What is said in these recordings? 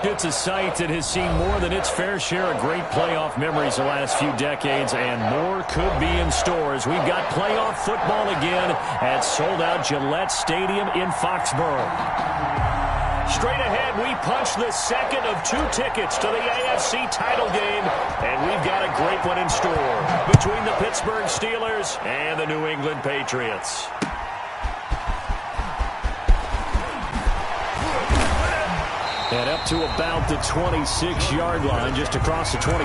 It's a site that has seen more than its fair share of great playoff memories the last few decades, and more could be in store as we've got playoff football again at sold-out Gillette Stadium in Foxborough. Straight ahead, we punch the second of 2 tickets to the AFC title game, and we've got a great one in store between the Pittsburgh Steelers and the New England Patriots. And up to about the 26-yard line, just across the 25.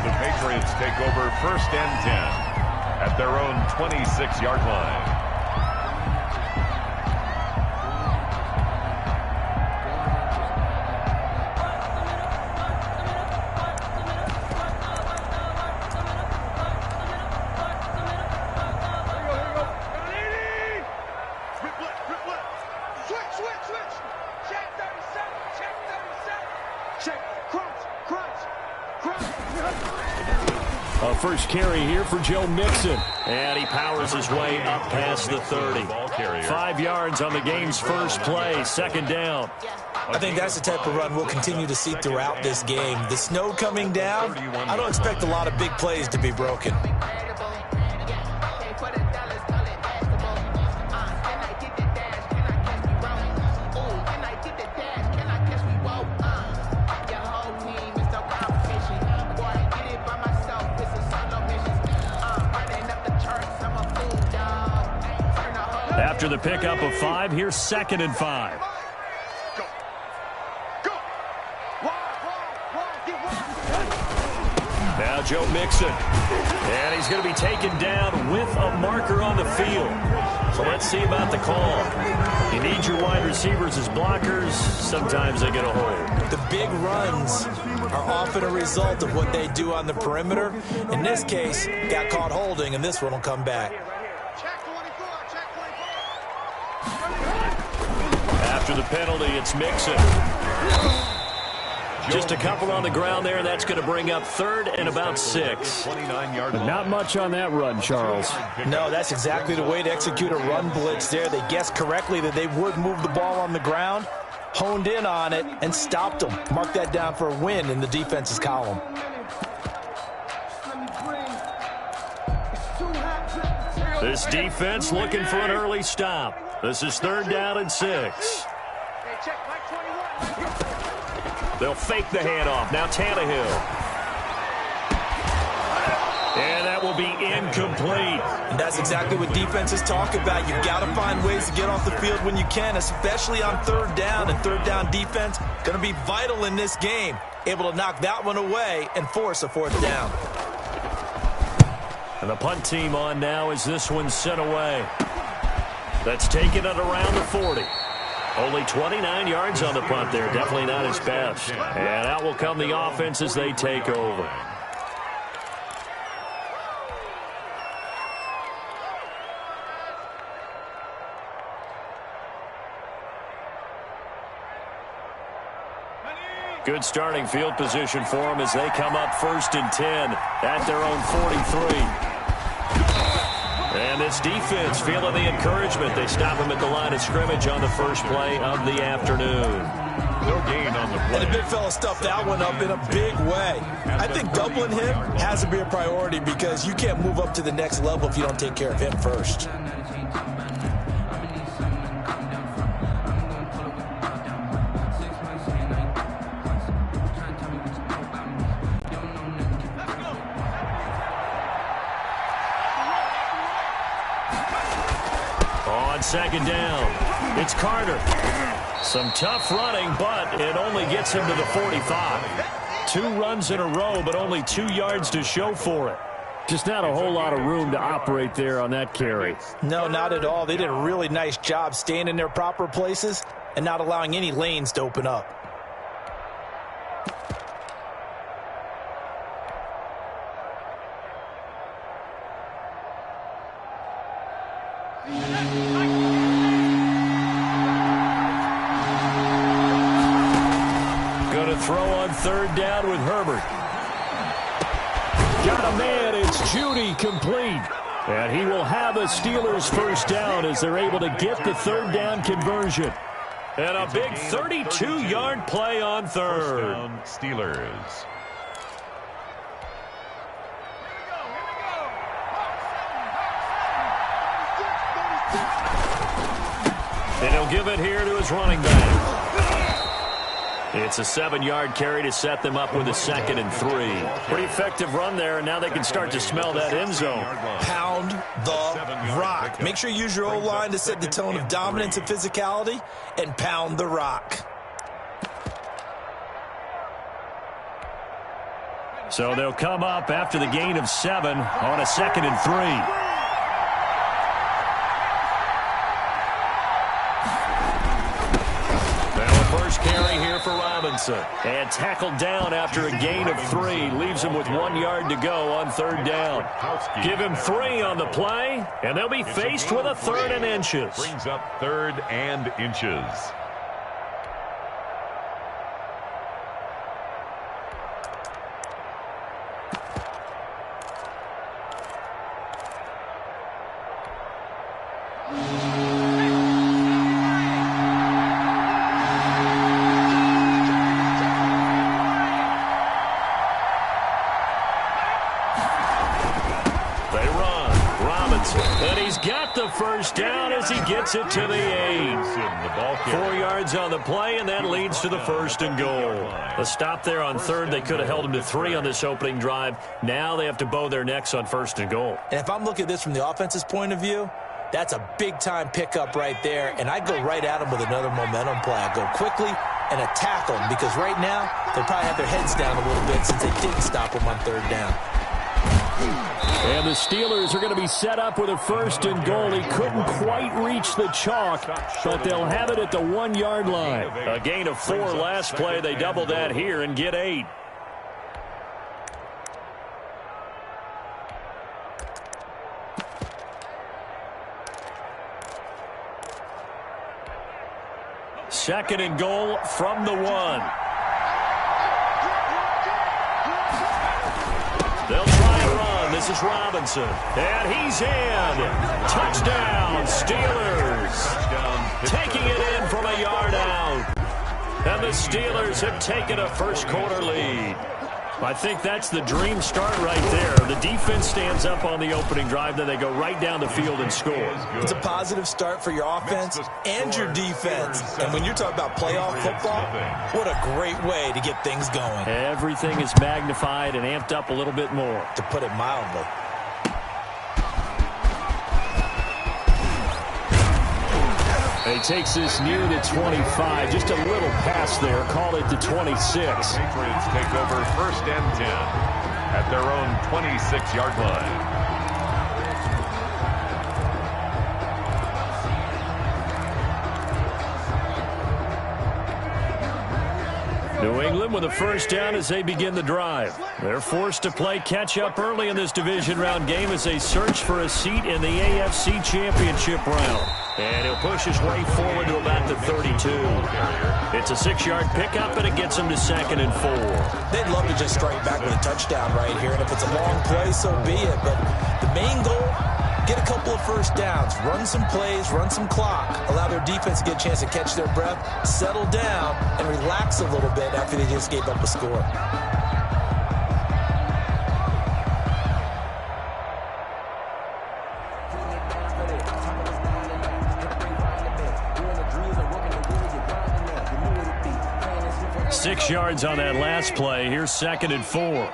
The Patriots take over 1st and 10 at their own 26-yard line. First carry here for Joe Mixon. And he powers his way up past the 30. 5 yards on the game's first play, 2nd down. I think that's the type of run we'll continue to see throughout this game. The snow coming down, I don't expect a lot of big plays to be broken. After the pickup of 5, here's 2nd and 5. Now Joe Mixon. And he's going to be taken down with a marker on the field. So let's see about the call. You need your wide receivers as blockers. Sometimes they get a hold. The big runs are often a result of what they do on the perimeter. In this case, got caught holding, and this one will come back. After the penalty, it's Mixon. Just a couple on the ground there, and that's going to bring up 3rd and about 6. But not much on that run, Charles. No, that's exactly the way to execute a run blitz there. They guessed correctly that they would move the ball on the ground, honed in on it, and stopped them. Mark that down for a win in the defense's column. This defense looking for an early stop. This is 3rd down and 6. They'll fake the handoff. Now Tannehill. And that will be incomplete. And that's exactly what defenses talk about. You've got to find ways to get off the field when you can, especially on 3rd down. And 3rd down defense going to be vital in this game. Able to knock that one away and force a 4th down. And the punt team on now as this one's sent away. That's taken at around the 40. Only 29 yards on the punt there. Definitely not his best. And out will come the offense as they take over. Good starting field position for them as they come up 1st and 10 at their own 43. And this defense feeling the encouragement. They stop him at the line of scrimmage on the first play of the afternoon. No gain on the play. And the big fella stuffed that one up in a big way. I think doubling him has to be a priority because you can't move up to the next level if you don't take care of him first. On 2nd down, it's Carter. Some tough running, but it only gets him to the 45. 2 runs in a row, but only 2 yards to show for it. Just not a whole lot of room to operate there on that carry. No, not at all. They did a really nice job staying in their proper places and not allowing any lanes to open up. Going to throw on 3rd down with Herbert. Got a man, it's Judy, complete. And he will have a Steelers first down as they're able to get the 3rd down conversion. And a big 32-yard play on third. First down, Steelers. And he'll give it here to his running back. It's a 7-yard carry to set them up with a 2nd and 3. Pretty effective run there, and now they can start to smell that end zone. Pound the rock. Make sure you use your O-line to set the tone of dominance and physicality, and pound the rock. So they'll come up after the gain of 7 on a 2nd and 3. Carry here for Robinson. And tackled down after a gain of 3. Leaves him with 1 yard to go on 3rd down. Give him 3 on the play, and they'll be faced with a 3rd and inches. Brings up 3rd and inches. First down as he gets it to the 8. 4 yards on the play, and that leads to the 1st and goal. A stop there on 3rd. They could have held him to 3 on this opening drive. Now they have to bow their necks on 1st and goal. And if I'm looking at this from the offense's point of view, that's a big-time pickup right there, and I go right at him with another momentum play. I go quickly and attack them, because right now they'll probably have their heads down a little bit since they didn't stop them on 3rd down. And the Steelers are going to be set up with a 1st and goal. He couldn't quite reach the chalk, but they'll have it at the 1 yard line. A gain of 4 last play. They double that here and get 8. Second and goal from the 1. They'll try and run. This is Robinson. And he's in. Touchdown, Steelers. Taking it in from a yard out. And the Steelers have taken a first-quarter lead. I think that's the dream start right there. The defense stands up on the opening drive, then they go right down the field and score. It's a positive start for your offense and your defense. And when you're talking about playoff football, what a great way to get things going. Everything is magnified and amped up a little bit more. To put it mildly. He takes this near the 25. Just a little pass there. Call it the 26. Patriots take over 1st and 10 at their own 26-yard line. New England with a 1st down as they begin the drive. They're forced to play catch-up early in this division round game as they search for a seat in the AFC Championship round. And he'll push his way forward to about the 32. It's a 6-yard pickup, and it gets him to 2nd and 4. They'd love to just strike back with a touchdown right here, and if it's a long play, so be it. But the main goal, get a couple of 1st downs, run some plays, run some clock, allow their defense to get a chance to catch their breath, settle down, and relax a little bit after they just gave up a score. Six yards on that last play. Here's 2nd and 4.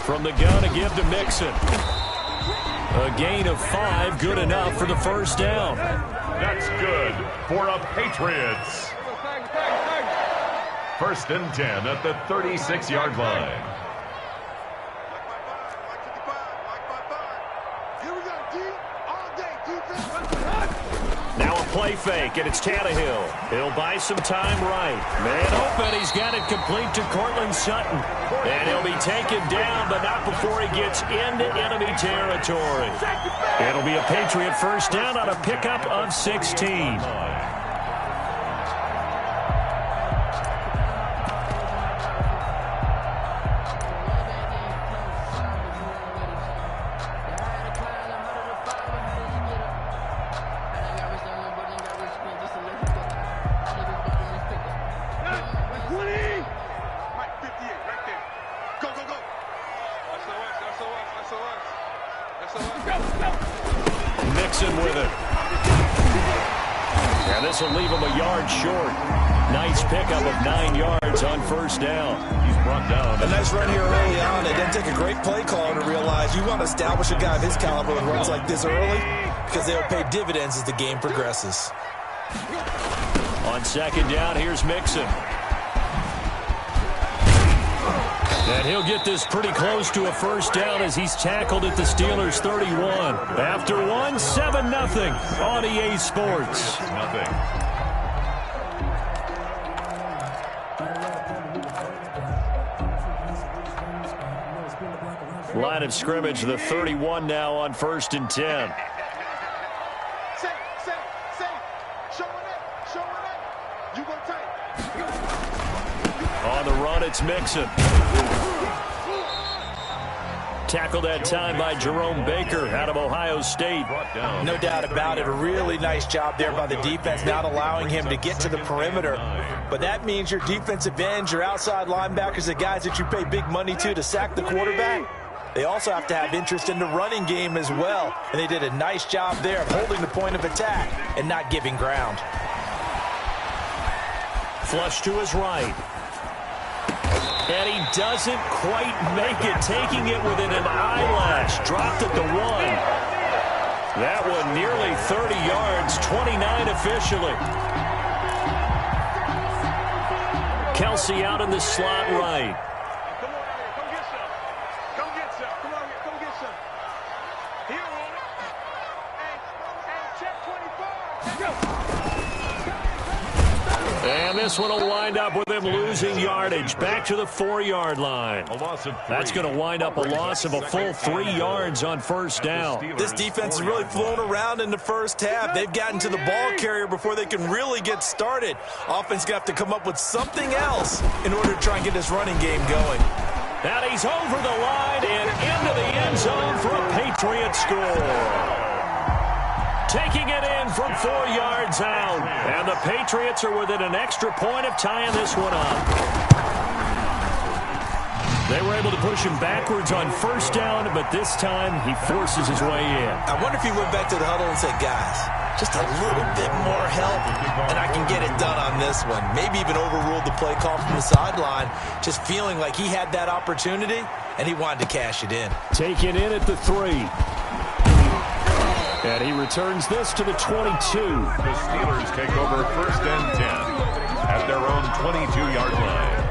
From the gun, a give to Mixon. A gain of 5, good enough for the 1st down. That's good for a Patriots. 1st and 10 at the 36-yard line. Now a play fake, and it's Tannehill. He'll buy some time right. Man open, he's got it complete to Cortland Sutton. And he'll be taken down, but not before he gets into enemy territory. It'll be a Patriot 1st down on a pickup of 16. And this will leave him a yard short. Nice pickup of 9 yards on first down. He's brought down. A nice run here early on. It doesn't take a great play caller to realize you want to establish a guy of his caliber with runs like this early because they'll pay dividends as the game progresses. On second down, here's Mixon. And he'll get this pretty close to a first down as he's tackled at the Steelers' 31. After one, 7-0 on EA Sports. Nothing. Line of scrimmage, the 31 now on 1st and 10. On the run, it's Mixon. Tackled that time by Jerome Baker out of Ohio State. No doubt about it. A really nice job there by the defense, not allowing him to get to the perimeter. But that means your defensive ends, your outside linebackers, the guys that you pay big money to sack the quarterback, they also have to have interest in the running game as well. And they did a nice job there of holding the point of attack and not giving ground. Flush to his right. And he doesn't quite make it, taking it within an eyelash. Dropped at the 1. That one nearly 30 yards, 29 officially. Kelsey out in the slot right. And this one will wind up with him losing yardage. Back to the 4-yard line. A loss of 3. That's going to wind up a loss of a full 3 yards on first down. This defense has really flown around in the first half. They've gotten to the ball carrier before they can really get started. Offense going to have to come up with something else in order to try and get this running game going. And he's over the line and into the end zone for a Patriot score. Taking it in from 4 yards out. And the Patriots are within an extra point of tying this one up. They were able to push him backwards on first down, but this time he forces his way in. I wonder if he went back to the huddle and said, guys, just a little bit more help, and I can get it done on this one. Maybe even overruled the play call from the sideline, just feeling like he had that opportunity, and he wanted to cash it in. Taken in at the 3. And he returns this to the 22. The Steelers take over 1st and 10 at their own 22-yard line.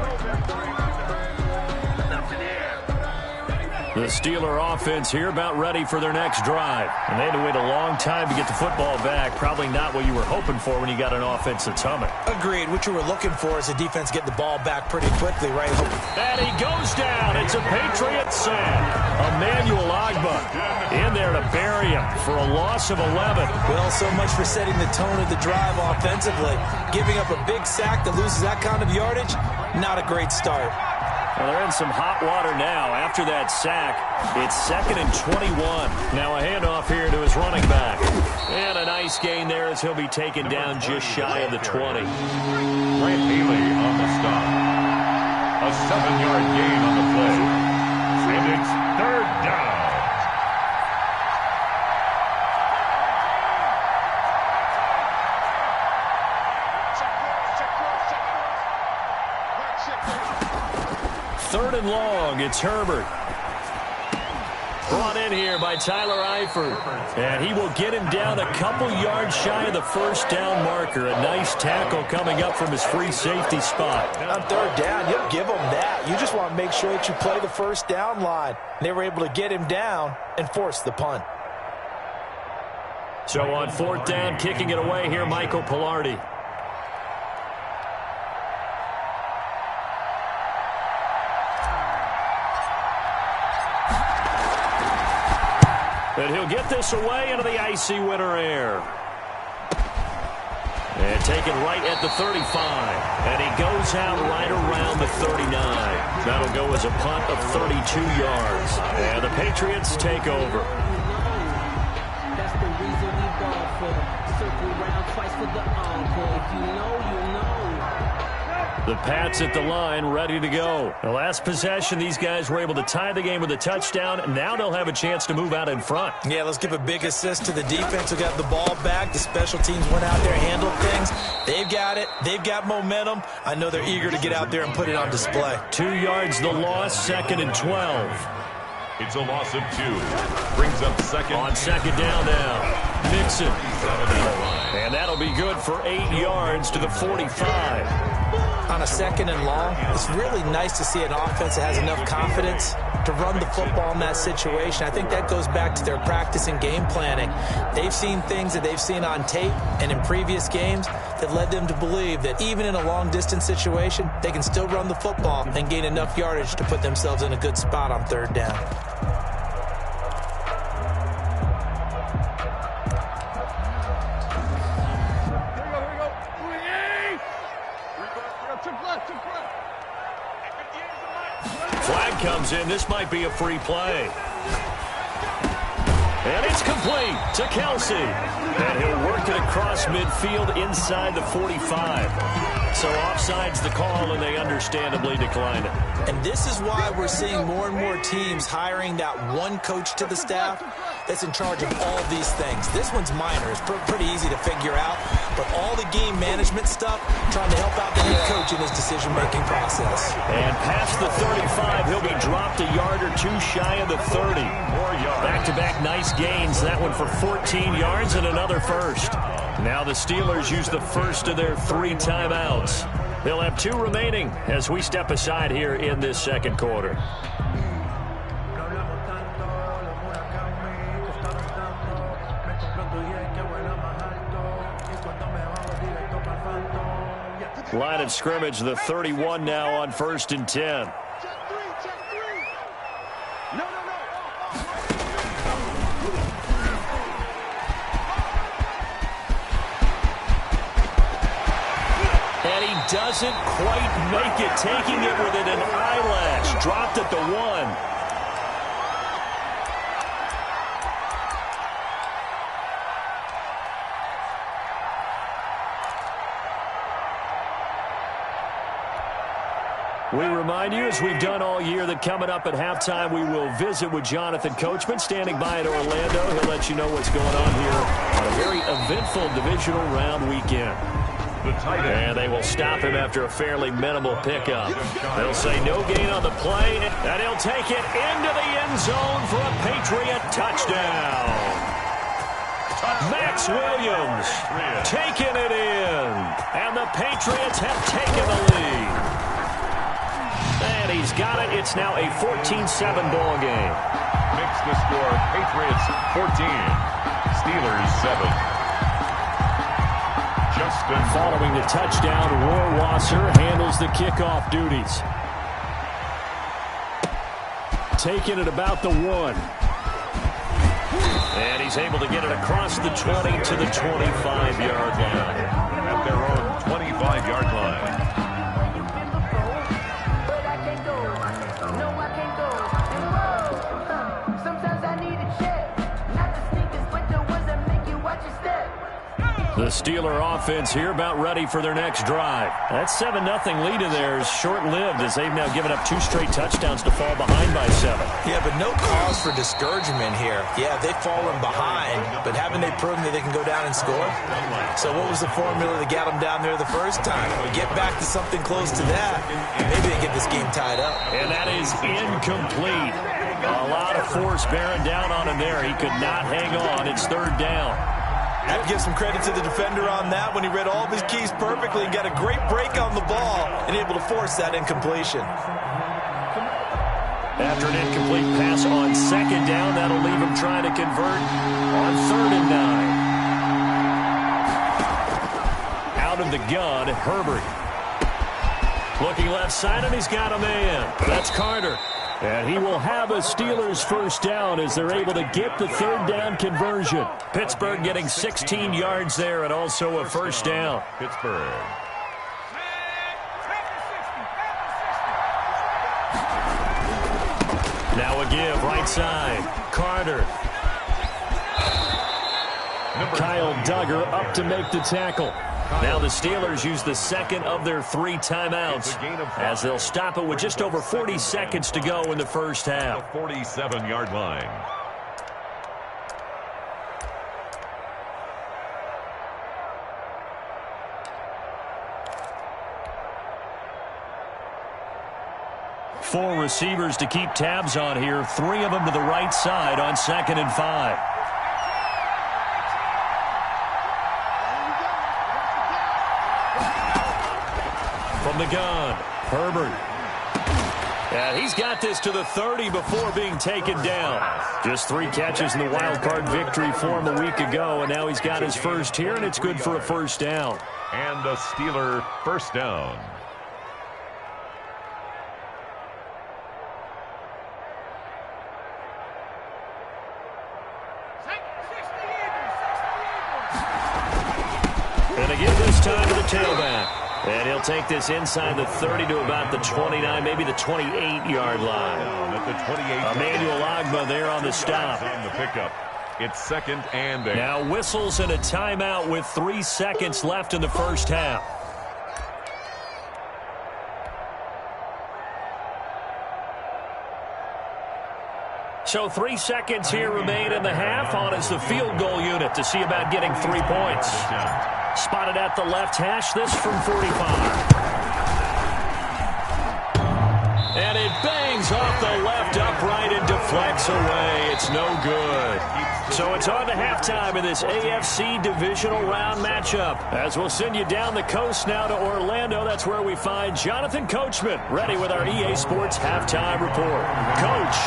The Steeler offense here about ready for their next drive. And they had to wait a long time to get the football back. Probably not what you were hoping for when you got an offense that's humming. Agreed. What you were looking for is the defense get the ball back pretty quickly, right? And he goes down. It's a Patriot sack. Emmanuel Ogbah in there to bury him for a loss of 11. Well, so much for setting the tone of the drive offensively. Giving up a big sack that loses that kind of yardage, not a great start. Well, they're in some hot water now. After that sack, it's 2nd and 21. Now a handoff here to his running back. And a nice gain there as he'll be taken down just shy of the 20. Grant Haley on the stop. A 7-yard gain on the play. And it's 3rd down. Third and long, it's Herbert. Brought in here by Tyler Eifert. And he will get him down a couple yards shy of the first down marker. A nice tackle coming up from his free safety spot. On 3rd down, you'll give him that. You just want to make sure that you play the first down line. They were able to get him down and force the punt. So on 4th down, kicking it away here, Michael Pilardi. But he'll get this away into the icy winter air. And taken right at the 35. And he goes out right around the 39. That'll go as a punt of 32 yards. And the Patriots take over. That's the reason we ball for them. Circle around twice for the encore. If you know, you know. The Pats at the line, ready to go. The last possession, these guys were able to tie the game with a touchdown. Now they'll have a chance to move out in front. Yeah, let's give a big assist to the defense who got the ball back. The special teams went out there, handled things. They've got it. They've got momentum. I know they're eager to get out there and put it on display. 2 yards the loss, 2nd and 12. It's a loss of 2. Brings up second. On second down now. Mixon. And that'll be good for 8 yards to the 45. On a 2nd and long, it's really nice to see an offense that has enough confidence to run the football in that situation. I think that goes back to their practice and game planning. They've seen things that they've seen on tape and in previous games that led them to believe that even in a long-distance situation, they can still run the football and gain enough yardage to put themselves in a good spot on 3rd down. Flag comes in. This might be a free play. And it's complete to Kelsey. And he'll work it across midfield inside the 45. So offside's the call, and they understandably decline it. And this is why we're seeing more and more teams hiring that one coach to the staff that's in charge of all of these things. This one's minor. It's pretty easy to figure out. But all the game management stuff, trying to help out the head coach in his decision-making process. And past the 35, he'll be dropped a yard or 2 shy of the 30. Back-to-back nice gains. That one for 14 yards and another first. Now the Steelers use the first of their 3 timeouts. They'll have 2 remaining as we step aside here in this 2nd quarter. Line of scrimmage, the 31 now on 1st and 10. And he doesn't quite make it, taking it within an eyelash. Dropped at the 1. We remind you, as we've done all year, that coming up at halftime, we will visit with Jonathan Coachman, standing by at Orlando. He'll let you know what's going on here on a very eventful divisional round weekend. And they will stop him after a fairly minimal pickup. They'll say no gain on the play, and he'll take it into the end zone for a Patriot touchdown. Max Williams taking it in, and the Patriots have taken the lead. And he's got it. It's now a 14-7 ball game. Makes the score Patriots 14, Steelers 7. Justin. Following the touchdown, Rohrwasser handles the kickoff duties. Taking it about the 1. And he's able to get it across the 20 to the 25-yard line. At their own 25-yard line. The Steeler offense here about ready for their next drive. That 7-0 lead in there is short-lived as they've now given up 2 straight touchdowns to fall behind by 7. Yeah, but no cause for discouragement here. Yeah, they've fallen behind, but haven't they proven that they can go down and score? So what was the formula that got them down there the first time? Get back to something close to that, and maybe they get this game tied up. And that is incomplete. A lot of force bearing down on him there. He could not hang on. It's 3rd down. I have to give some credit to the defender on that when he read all of his keys perfectly and got a great break on the ball and able to force that incompletion. After an incomplete pass on 2nd down, that'll leave him trying to convert on 3rd and 9. Out of the gun, Herbert. Looking left side, and he's got a man. That's Carter. And he will have a Steelers first down as they're able to get the 3rd down conversion. Pittsburgh getting 16 yards there and also a first down. Pittsburgh. Now a give, right side. Carter. Kyle Duggar up to make the tackle. Now the Steelers use the second of their 3 timeouts as they'll stop it with just over 40 seconds to go in the first half. The 47-yard line. Four receivers to keep tabs on here. 3 of them to the right side on 2nd and 5. From the gun, Herbert. And he's got this to the 30 before being taken down. Just 3 catches in the wild card victory for him a week ago, and now he's got his first here, and it's good for a first down. And a Steeler first down. And again this time to the tailback. And he'll take this inside the 30 to about the 29, maybe the 28-yard line. At the 28. Emmanuel Ogbah there on the stop. On the pickup. It's 2nd and 8. Now whistles and a timeout with 3 seconds left in the first half. So 3 seconds here remain in the half. On is the field goal unit to see about getting 3 points. Spotted at the left hash, this from 45. And it bangs off the left upright and deflects away. It's no good. So it's on to halftime in this AFC divisional round matchup. As we'll send you down the coast now to Orlando. That's where we find Jonathan Coachman ready with our EA Sports halftime report. Coach,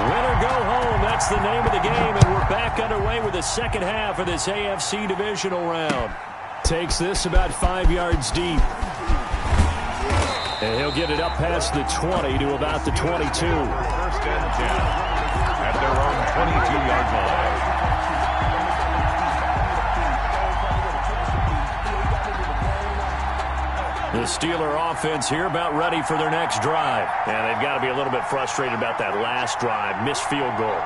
win or go home, that's the name of the game, and we're back underway with the second half of this AFC divisional round. Takes this about 5 yards deep. And he'll get it up past the 20 to about the 22. First and 10 at their own 22-yard line. The Steeler offense here about ready for their next drive. And they've got to be a little bit frustrated about that last drive, missed field goal.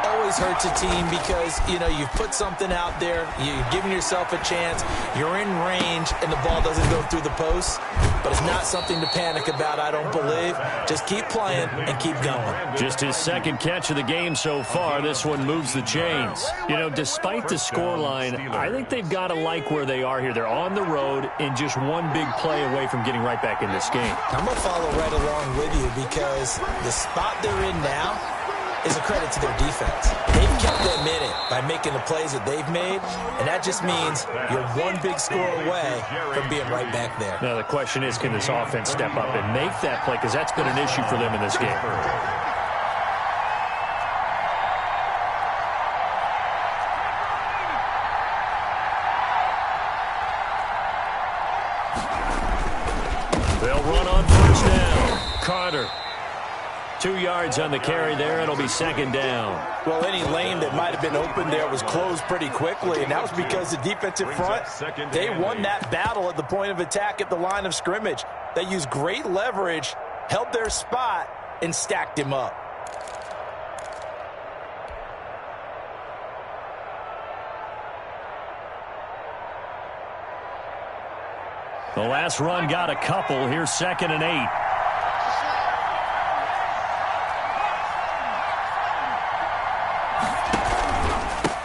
Always hurts a team because, you know, you've put something out there, you've given yourself a chance, you're in range, and the ball doesn't go through the post. But it's not something to panic about, I don't believe. Just keep playing and keep going. Just his second catch of the game so far. This one moves the chains. You know, despite the scoreline, I think they've got to like where they are here. They're on the road and just one big play away from getting right back in this game. I'm going to follow right along with you because the spot they're in now is a credit to their defense. They've kept them in it by making the plays that they've made, and that just means you're one big score away from being right back there. Now the question is, can this offense step up and make that play? Because that's been an issue for them in this game. They'll run on first down. Carter. 2 yards on the carry there. It'll be second down. Well, any lane that might have been open there was closed pretty quickly, and that was because the defensive front, they won that battle at the point of attack at the line of scrimmage. They used great leverage, held their spot, and stacked him up. The last run got a couple. Here's 2nd and 8.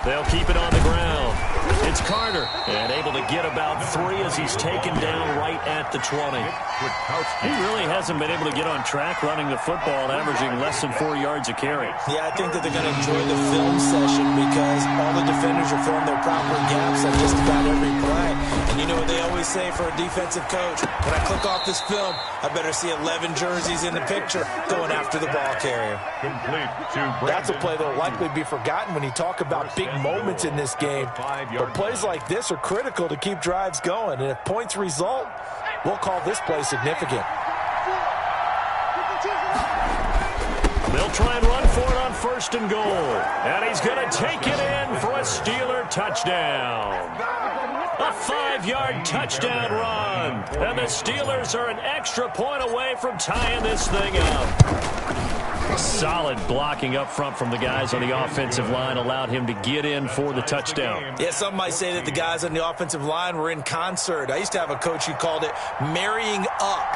They'll keep it on the ground. It's Carter, and able to get about 3 as he's taken down right at the 20. He really hasn't been able to get on track running the football, averaging less than 4 yards a carry. Yeah, I think that they're going to enjoy the film session because all the defenders are filling their proper gaps on just about every play. And you know what they always say for a defensive coach? When I click off this film, I better see 11 jerseys in the picture going after the ball carrier. Complete to That's a play that will likely be forgotten when you talk about big moments in this game. But plays like this are critical to keep drives going. And if points result, we'll call this play significant. They'll try and run for it on 1st and goal. And he's going to take it in for a Steeler touchdown. A 5-yard touchdown run. And the Steelers are an extra point away from tying this thing up. Solid blocking up front from the guys on the offensive line allowed him to get in for the touchdown. Yeah, some might say that the guys on the offensive line were in concert. I used to have a coach who called it marrying up,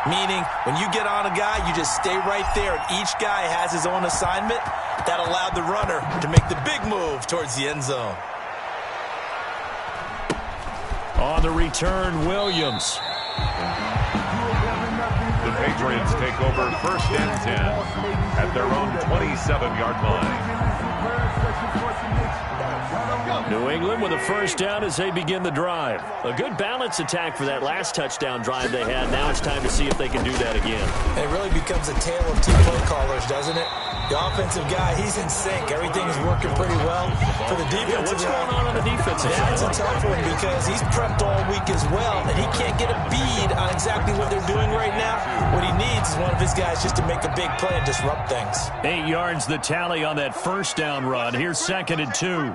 meaning when you get on a guy, you just stay right there, and each guy has his own assignment. That allowed the runner to make the big move towards the end zone. On the return, Williams. The Patriots take over 1st and 10 at their own 27-yard line. New England with a first down as they begin the drive. A good balance attack for that last touchdown drive they had. Now it's time to see if they can do that again. It really becomes a tale of two play callers, doesn't it? The offensive guy, he's in sync. Everything is working pretty well. For the defensive what's going on the defensive side? Yeah, it's a tough one because he's prepped all week as well, and he can't get a bead on exactly what they're doing right now. What he needs is one of his guys just to make a big play and disrupt things. 8 yards the tally on that first down run. Here's 2nd and 2.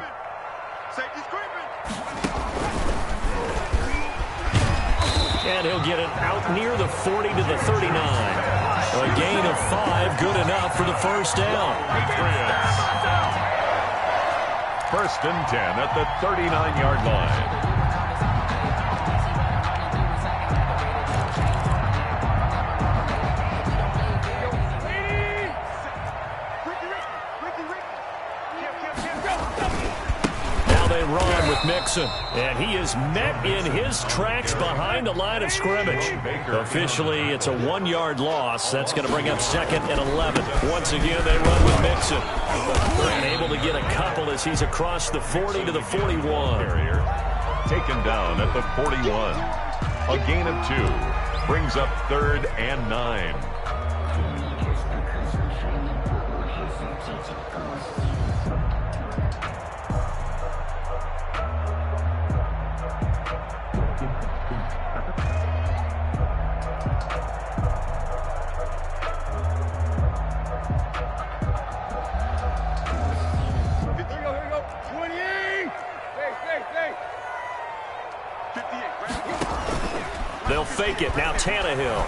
And he'll get it out near the 40 to the 39. A gain of 5, good enough for the first down. First and 10 at the 39-yard line. Run with Mixon, and he is met in his tracks behind the line of scrimmage. Officially, it's a 1-yard loss. That's going to bring up 2nd and 11. Once again, they run with Mixon. And able to get a couple as he's across the 40 to the 41. Taken down at the 41. A gain of 2 brings up 3rd and 9. They'll fake it. Now Tannehill.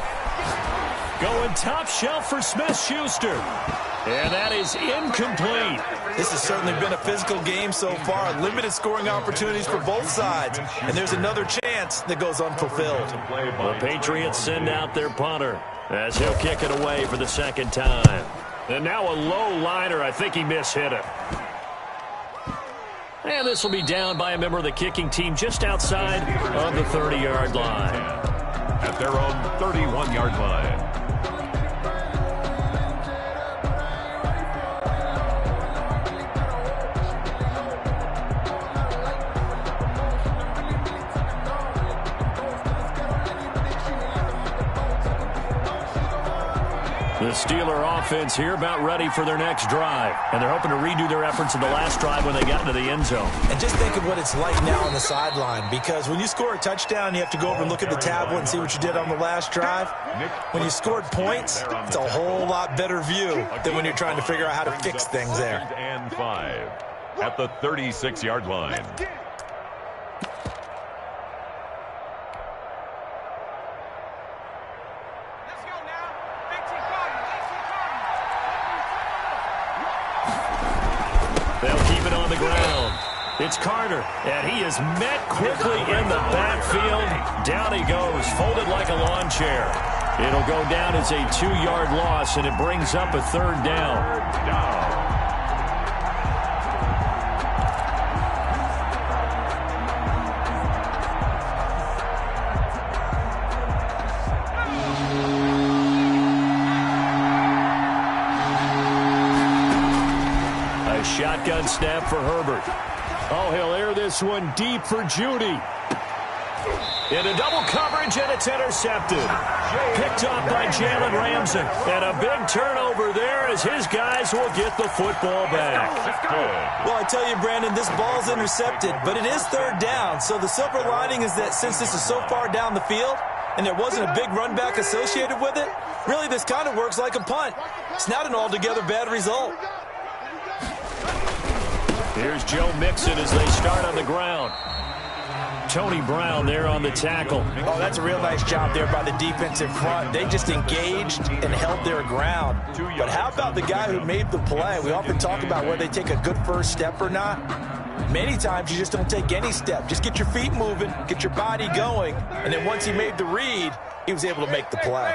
Going top shelf for Smith-Schuster. And that is incomplete. This has certainly been a physical game so far. Limited scoring opportunities for both sides. And there's another chance that goes unfulfilled. The Patriots send out their punter as he'll kick it away for the 2nd time. And now a low liner. I think he mishit it. And this will be down by a member of the kicking team just outside of the 30-yard line. At their own 31-yard line. The Steeler offense here about ready for their next drive. And they're hoping to redo their efforts in the last drive when they got into the end zone. And just think of what it's like now on the sideline. Because when you score a touchdown, you have to go over and look at the tablet and see what you did on the last drive. When you scored points, it's a whole lot better view than when you're trying to figure out how to fix things there. 3rd and 5 at the 36-yard line. They'll keep it on the ground. It's Carter, and he is met quickly in the backfield. Down he goes, folded like a lawn chair. It'll go down as a 2-yard loss, and it brings up a 3rd down. Shotgun snap for Herbert. Oh, he'll air this one deep for Judy. Into double coverage, and it's intercepted. Picked off by Jalen Ramsey. And a big turnover there as his guys will get the football back. Well, I tell you, Brandon, this ball's intercepted, but it is 3rd down. So the silver lining is that since this is so far down the field and there wasn't a big run back associated with it, really this kind of works like a punt. It's not an altogether bad result. Here's Joe Mixon as they start on the ground. Tony Brown there on the tackle. Oh, that's a real nice job there by the defensive front. They just engaged and held their ground. But how about the guy who made the play? We often talk about whether they take a good first step or not. Many times you just don't take any step. Just get your feet moving, get your body going, and then once he made the read, he was able to make the play.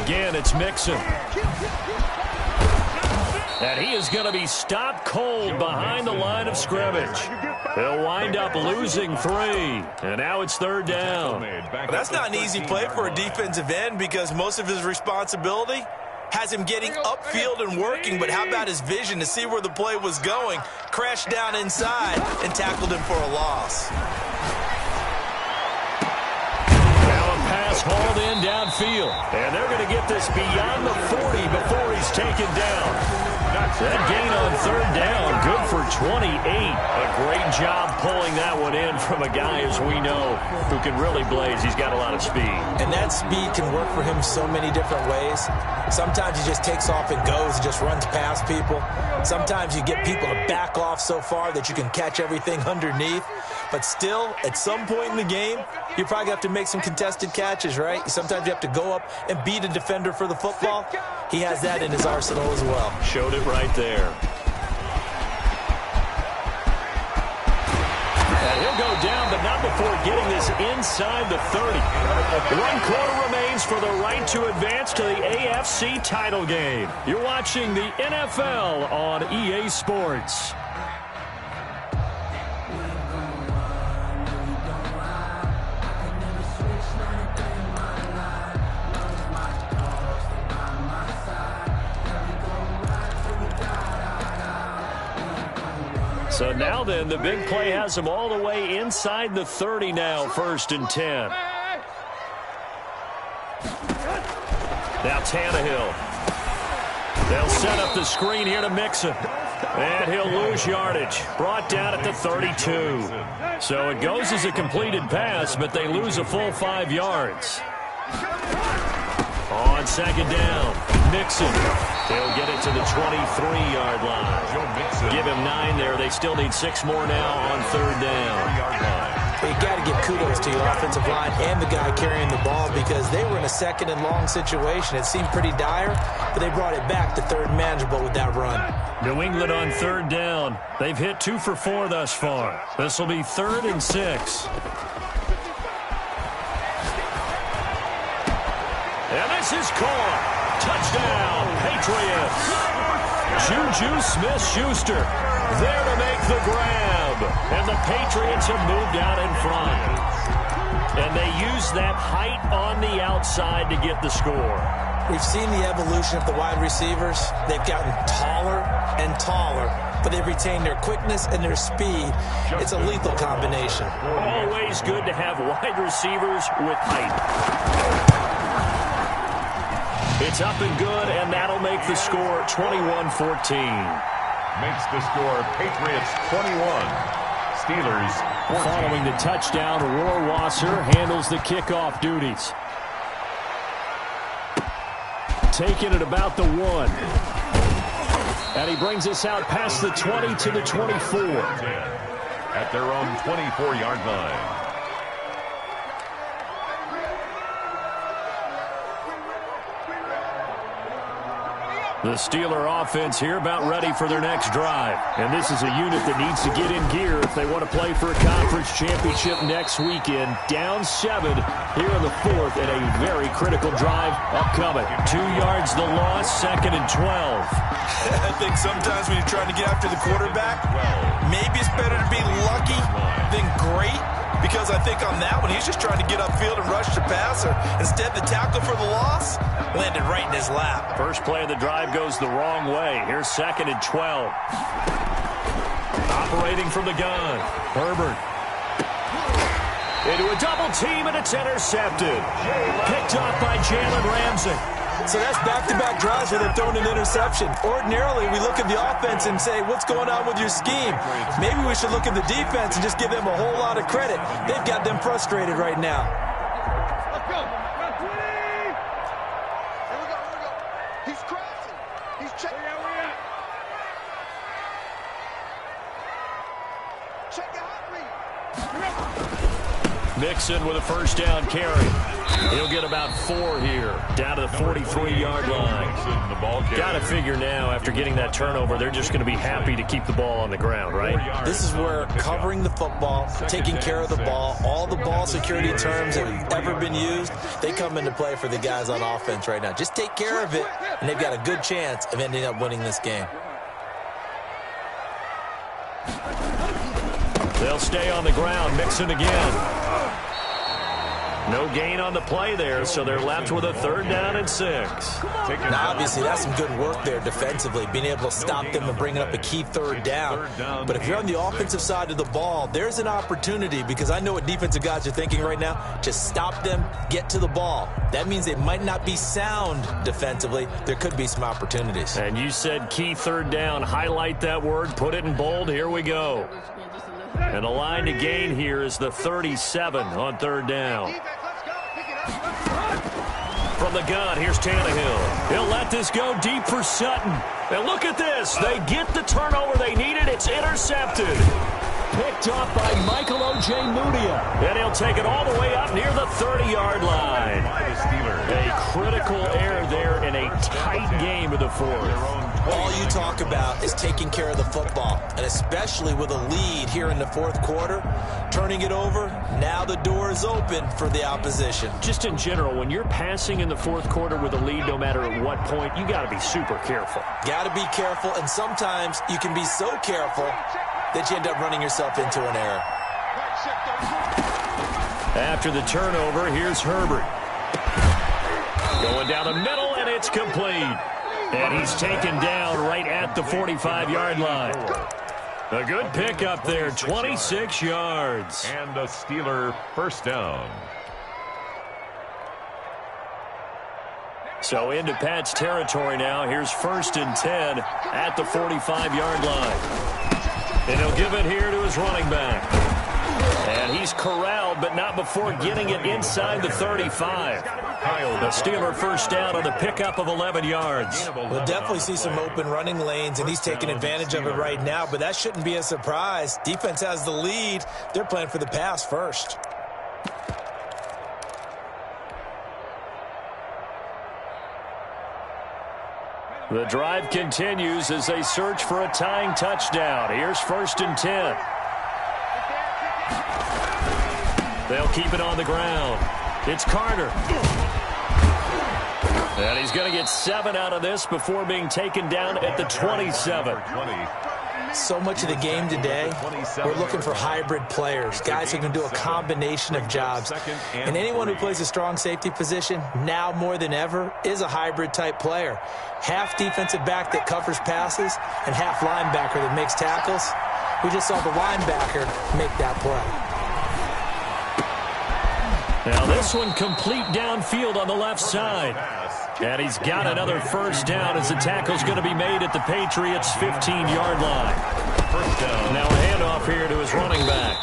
Again, it's Mixon. And he is going to be stopped cold behind the line of scrimmage. He'll wind up losing 3. And now it's 3rd down. Well, that's not an easy play for a defensive end because most of his responsibility has him getting upfield and working. But how about his vision to see where the play was going? Crashed down inside and tackled him for a loss. Pass hauled in downfield. And they're going to get this beyond the 40 before he's taken down. That gain on 3rd down, good for 28. A great job pulling that one in from a guy, as we know, who can really blaze. He's got a lot of speed. And that speed can work for him so many different ways. Sometimes he just takes off and goes and just runs past people. Sometimes you get people to back off so far that you can catch everything underneath. But still, at some point in the game, you probably have to make some contested catches, right? Sometimes you have to go up and beat a defender for the football. He has that in his arsenal as well. Showed it right there. And he'll go down, but not before getting this inside the 30. 1 quarter remains for the right to advance to the AFC title game. You're watching the NFL on EA Sports. So now then, the big play has them all the way inside the 30 now, 1st and 10. Now Tannehill. They'll set up the screen here to Mixon. And he'll lose yardage. Brought down at the 32. So it goes as a completed pass, but they lose a full 5 yards. On 2nd down, Mixon. He'll get it to the 23-yard line. Give him 9 there. They still need 6 more now on 3rd down. You got to give kudos to your offensive line and the guy carrying the ball because they were in a 2nd and long situation. It seemed pretty dire, but they brought it back to 3rd manageable with that run. New England on 3rd down. They've hit 2 for 4 thus far. This will be 3rd and 6. And this is caught. Touchdown, Patriots. Juju Smith-Schuster there to make the grab. And the Patriots have moved out in front. And they use that height on the outside to get the score. We've seen the evolution of the wide receivers. They've gotten taller and taller, but they've retained their quickness and their speed. It's a lethal combination. Always good to have wide receivers with height. It's up and good, and that'll make the score 21-14. Makes the score Patriots 21, Steelers 14. Following the touchdown, Rohrwasser handles the kickoff duties. Taking it about the 1. And he brings us out past the 20 to the 24. At their own 24-yard line. The Steeler offense here about ready for their next drive. And this is a unit that needs to get in gear if they want to play for a conference championship next weekend. Down 7 here in the 4th and a very critical drive upcoming. 2 yards the loss, 2nd and 12. I think sometimes when you're trying to get after the quarterback, maybe it's better to be lucky than great. Because I think on that one, he's just trying to get upfield and rush the passer. Instead, the tackle for the loss landed right in his lap. First play of the drive goes the wrong way. Here's 2nd and 12. Operating from the gun. Herbert. Into a double team, and it's intercepted. Picked off by Jalen Ramsey. So that's back-to-back drives where they've thrown an interception. Ordinarily, we look at the offense and say, what's going on with your scheme? Maybe we should look at the defense and just give them a whole lot of credit. They've got them frustrated right now. Let's go. Here we go. He's crossing. He's checking. Check it out. Mixon with a first down carry. He'll get about 4 here, down to the 43-yard line. Got to figure now, after getting that turnover, they're just going to be happy to keep the ball on the ground, right? This is where covering the football, taking care of the ball, all the ball security terms that have ever been used, they come into play for the guys on offense right now. Just take care of it, and they've got a good chance of ending up winning this game. They'll stay on the ground. Mixon again. No gain on the play there, so they're left with a 3rd down and 6. Now, obviously, that's some good work there defensively, being able to stop them and bringing up a key 3rd down. But if you're on the offensive side of the ball, there's an opportunity, because I know what defensive guys are thinking right now. Just stop them, get to the ball. That means they might not be sound defensively. There could be some opportunities. And you said key 3rd down. Highlight that word, put it in bold. Here we go. And the line to gain here is the 37 on 3rd down. From the gun, here's Tannehill. He'll let this go deep for Sutton. And look at this. They get the turnover they needed. It's intercepted. Picked up by Michael O.J.Mudia. And he'll take it all the way up near the 30-yard line. A critical error there in a tight game of the 4th. All you talk about is taking care of the football, and especially with a lead here in the 4th quarter, turning it over, now the door is open for the opposition. Just in general, when you're passing in the 4th quarter with a lead, no matter at what point, you got to be super careful. Got to be careful, and sometimes you can be so careful that you end up running yourself into an error. After the turnover, here's Herbert. Going down the middle, and it's complete. And he's taken down right at the 45-yard line. A good pickup there, 26 yards. And a Steeler first down. So into Pat's territory now. Here's 1st and 10 at the 45-yard line. And he'll give it here to his running back. And he's corralled, but not before getting it inside the 35. The Steeler first down on the pickup of 11 yards. We'll definitely see some open running lanes, and he's taking advantage of it right now, but that shouldn't be a surprise. Defense has the lead. They're playing for the pass first. The drive continues as they search for a tying touchdown. Here's 1st and 10. They'll keep it on the ground. It's Carter. And he's going to get 7 out of this before being taken down at the 27. So much of the game today, we're looking for hybrid players, guys who can do a combination of jobs. And anyone who plays a strong safety position, now more than ever, is a hybrid-type player. Half defensive back that covers passes and half linebacker that makes tackles. We just saw the linebacker make that play. Now this one complete downfield on the left side. And he's got another first down as the tackle's going to be made at the Patriots' 15-yard line. First down. Now a handoff here to his running back.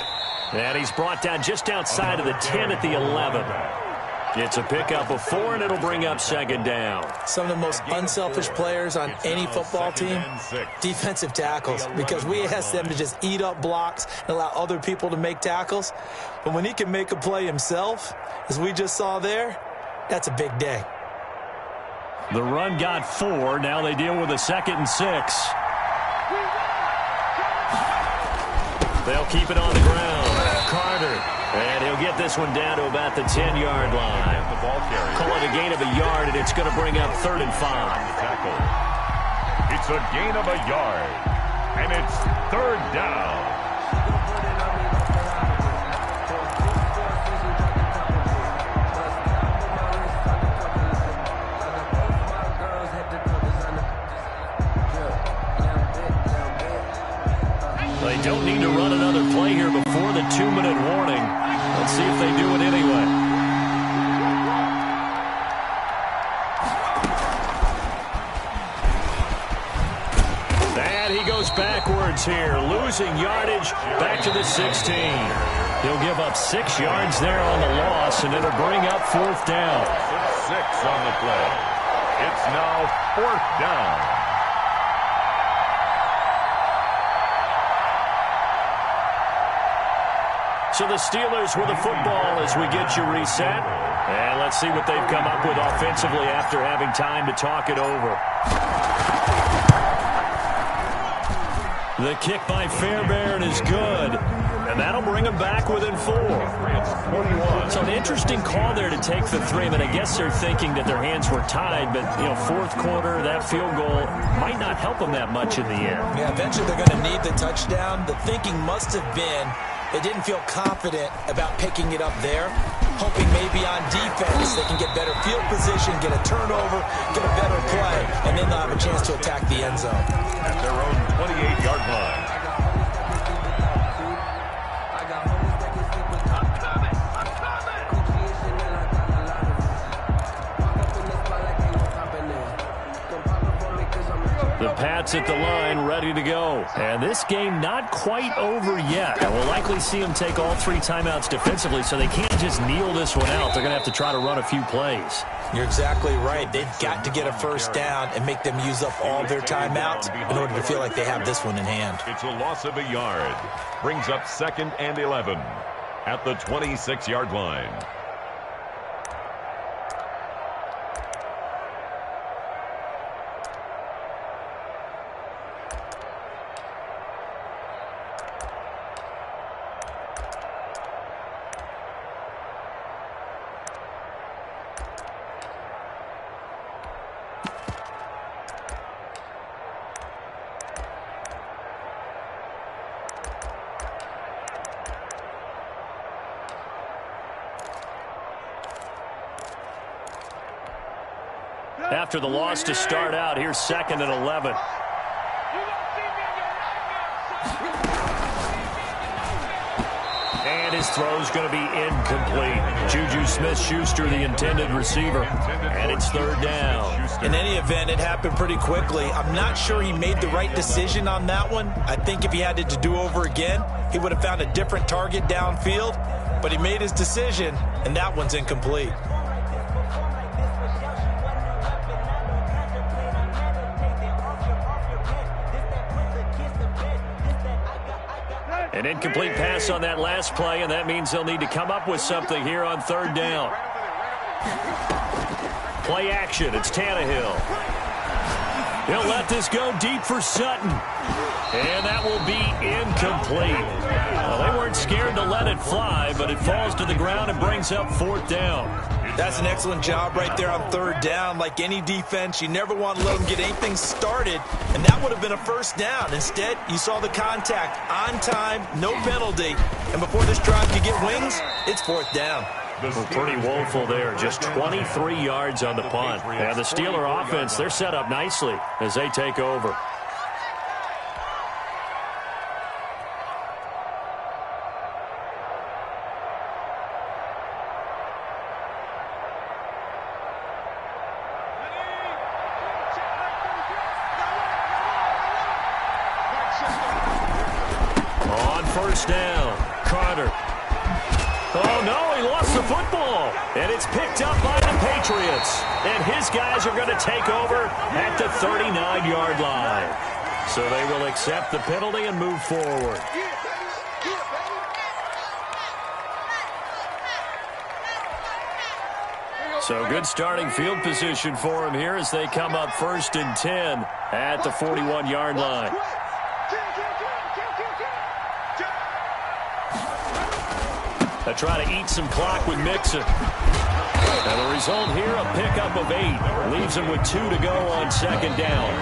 And he's brought down just outside of the 10 at the 11. It's a pickup of 4, and it'll bring up 2nd down. Some of the most unselfish players on any football team, defensive tackles, because we ask them to just eat up blocks and allow other people to make tackles. But when he can make a play himself, as we just saw there, that's a big day. The run got 4. Now they deal with a 2nd and 6. They'll keep it on the ground. Carter. And he'll get this one down to about the 10-yard line. Call it a gain of a yard, and it's going to bring up 3rd and 5. It's a gain of a yard, and it's 3rd down. They don't need to run another play here before the 2-minute warning. Let's see if they do it anyway. And he goes backwards here, losing yardage back to the 16. He'll give up 6 yards there on the loss, and it'll bring up 4th down. 6 on the play. It's now 4th down. So the Steelers with the football as we get you reset. And let's see what they've come up with offensively after having time to talk it over. The kick by Fairbairn is good. And that'll bring them back within 4. So an interesting call there to take the 3. I mean, I guess they're thinking that their hands were tied, but, you know, fourth quarter, that field goal might not help them that much in the end. Yeah, eventually they're going to need the touchdown. The thinking must have been they didn't feel confident about picking it up there, hoping maybe on defense they can get better field position, get a turnover, get a better play, and then they'll have a chance to attack the end zone. At their own 28-yard line. The Pats at the line, ready to go. And this game not quite over yet. And we'll likely see them take all 3 timeouts defensively, so they can't just kneel this one out. They're going to have to try to run a few plays. You're exactly right. They've got to get a first down and make them use up all their timeouts in order to feel like they have this one in hand. It's a loss of a yard. Brings up 2nd and 11 at the 26-yard line. After the loss to start out, here's 2nd and 11. And his throw's going to be incomplete. Juju Smith-Schuster, the intended receiver. And it's 3rd down. In any event, it happened pretty quickly. I'm not sure he made the right decision on that one. I think if he had it to do over again, he would have found a different target downfield. But he made his decision, and that one's incomplete. An incomplete pass on that last play, and that means they'll need to come up with something here on 3rd down. Play action. It's Tannehill. He'll let this go deep for Sutton. And that will be incomplete. Well, they weren't scared to let it fly, but it falls to the ground and brings up 4th down. That's an excellent job right there on 3rd down. Like any defense, you never want to let them get anything started, and that would have been a first down. Instead, you saw the contact on time, no penalty, and before this drive could get wings, it's 4th down. Well, pretty woeful there. Just 23 yards on the punt. And the Steeler offense, they're set up nicely as they take over. On 1st down, Carter. Oh, no, he lost the football. And it's picked up by the Patriots. And his guys are going to take over at the 39-yard line. So they will accept the penalty and move forward. So good starting field position for him here as they come up 1st and 10 at the 41-yard line. They try to eat some clock with Mixon. And the result here, a pickup of 8. Leaves them with 2 to go on 2nd down.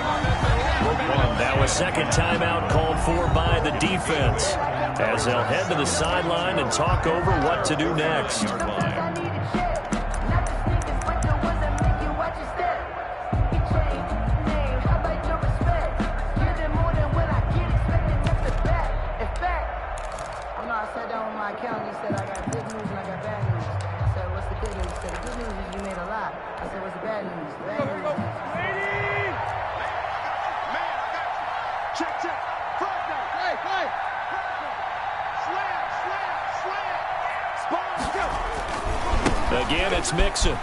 Now a second timeout called for by the defense as they'll head to the sideline and talk over what to do next. Slam. Again, it's Mixon.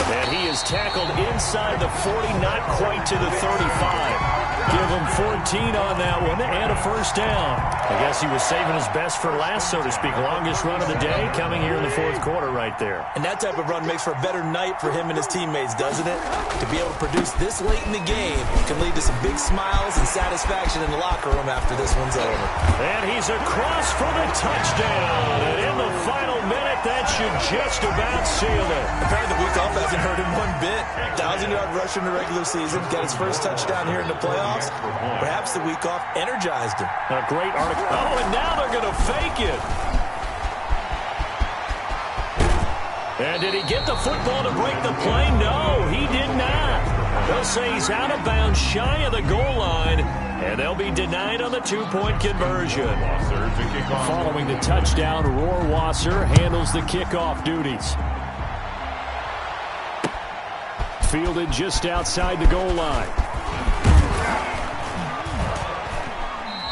And he is tackled inside the 40, not quite to the 35. Give him 14 on that one and a first down. I guess he was saving his best for last, so to speak. Longest run of the day coming here in the fourth quarter right there. And that type of run makes for a better night for him and his teammates, doesn't it? To be able to produce this late in the game can lead to some big smiles and satisfaction in the locker room after this one's over. And he's across for the touchdown. And in the final minute, that should just about seal it. Apparently the week off hasn't hurt him one bit. 1,000-yard rusher in the regular season. Got his first touchdown here in the playoffs. Perhaps the week off energized him. A great article. Oh, and now they're going to fake it. And did he get the football to break the play? No, he did not. They'll say he's out of bounds, shy of the goal line, and they'll be denied on the two-point conversion. Following the touchdown, Rohrwasser handles the kickoff duties. Fielded just outside the goal line.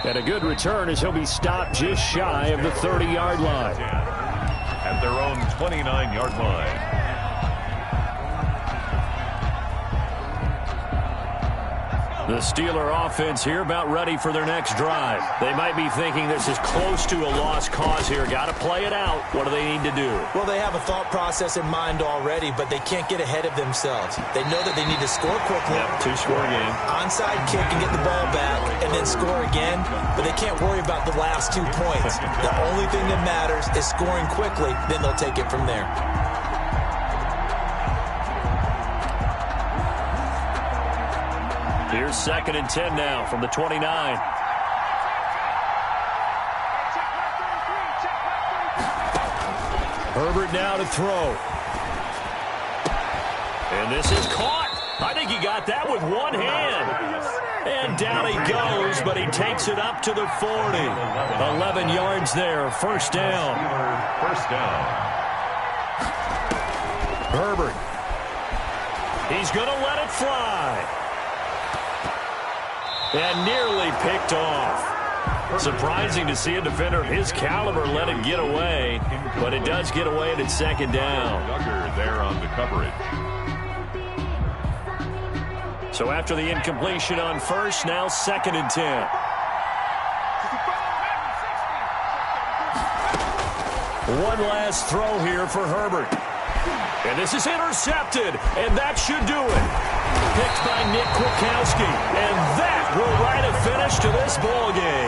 And a good return as he'll be stopped just shy of the 30-yard line. At their own 29-yard line. The Steeler offense here about ready for their next drive. They might be thinking this is close to a lost cause here. Got to play it out. What do they need to do? Well, they have a thought process in mind already, but they can't get ahead of themselves. They know that they need to score quickly. Yep, two-score game. Onside kick and get the ball back and then score again, but they can't worry about the last 2 points. The only thing that matters is scoring quickly, then they'll take it from there. Here's 2nd and 10 now from the 29. Herbert now to throw. And this is caught. I think he got that with one hand. And down he goes, but he takes it up to the 40. 11 yards there, first down. First down. Herbert. He's going to let it fly. And nearly picked off. Surprising to see a defender of his caliber let it get away, but it does get away at its second down. Duggar there on the coverage. So after the incompletion on first, now 2nd and 10. One last throw here for Herbert. And this is intercepted, and that should do it. Picked by Nick Kwiatkowski, and that will write a finish to this ball game.